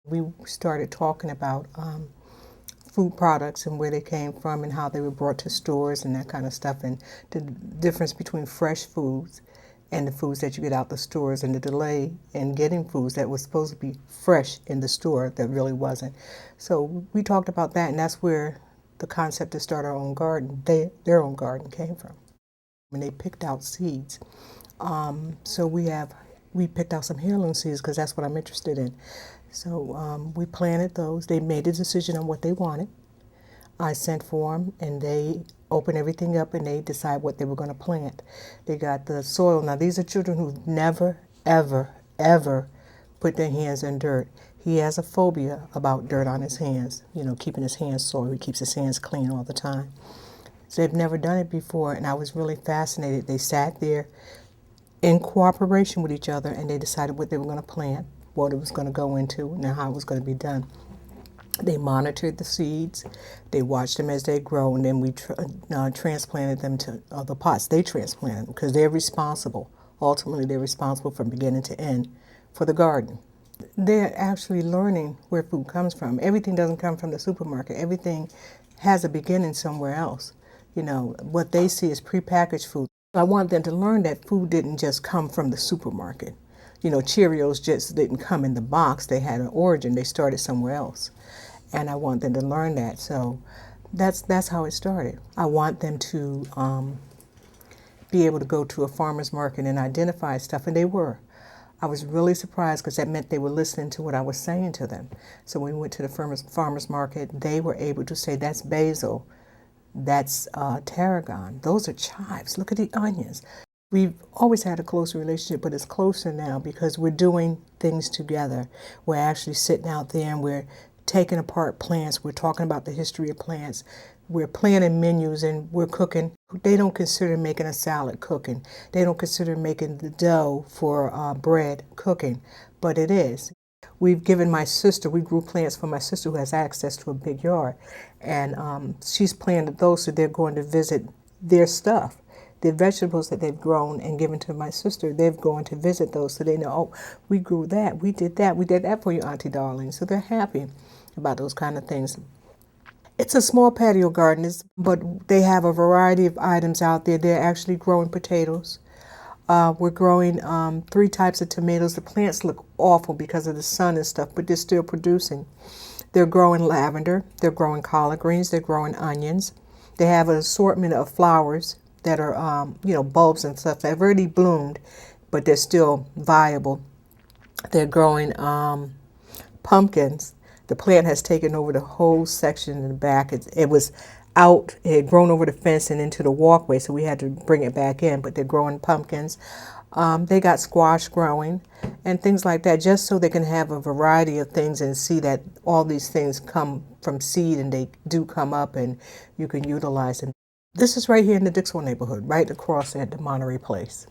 We started talking about food products and where they came from and how they were brought to stores and that kind of stuff, and the difference between fresh foods and the foods that you get out the stores, and the delay in getting foods that was supposed to be fresh in the store that really wasn't. So we talked about that, and that's where the concept to start our own garden, their own garden, came from. And they picked out seeds. So we picked out some heirloom seeds because that's what I'm interested in. So we planted those. They made a decision on what they wanted. I sent for them, and they opened everything up, and they decided what they were going to plant. They got the soil. Now, these are children who've never, ever, ever put their hands in dirt. He has a phobia about dirt on his hands, keeping his hands soiled. He keeps his hands clean all the time. So they've never done it before, and I was really fascinated. They sat there in cooperation with each other, and they decided what they were going to plant, what it was going to go into, and how it was going to be done. They monitored the seeds, they watched them as they grow, and then we transplanted them to the pots. They transplanted them because they're responsible. Ultimately, they're responsible from beginning to end for the garden. They're actually learning where food comes from. Everything doesn't come from the supermarket. Everything has a beginning somewhere else. What they see is prepackaged food. I want them to learn that food didn't just come from the supermarket. Cheerios just didn't come in the box. They had an origin. They started somewhere else. And I want them to learn that. So that's how it started. I want them to be able to go to a farmer's market and identify stuff, and they were. I was really surprised because that meant they were listening to what I was saying to them. So when we went to the farmer's market, they were able to say, that's basil, that's tarragon, those are chives, look at the onions. We've always had a close relationship, but it's closer now because we're doing things together. We're actually sitting out there and we're taking apart plants. We're talking about the history of plants. We're planning menus and we're cooking. They don't consider making a salad cooking. They don't consider making the dough for bread cooking, but it is. We've given my sister, we grew plants for my sister who has access to a big yard, and she's planted those, so they're going to visit their stuff. The vegetables that they've grown and given to my sister, they're going to visit those, so they know, oh, we grew that, we did that for you, Auntie Darling. So they're happy about those kind of things. It's a small patio garden, but they have a variety of items out there. They're actually growing potatoes. We're growing 3 types of tomatoes. The plants look awful because of the sun and stuff, but they're still producing. They're growing lavender. They're growing collard greens. They're growing onions. They have an assortment of flowers that are, bulbs and stuff that have already bloomed, but they're still viable. They're growing pumpkins. The plant has taken over the whole section in the back. It was out, it had grown over the fence and into the walkway, so we had to bring it back in, but they're growing pumpkins. They got squash growing and things like that, just so they can have a variety of things and see that all these things come from seed and they do come up and you can utilize them. This is right here in the Dixwell neighborhood, right across at the Monterey Place.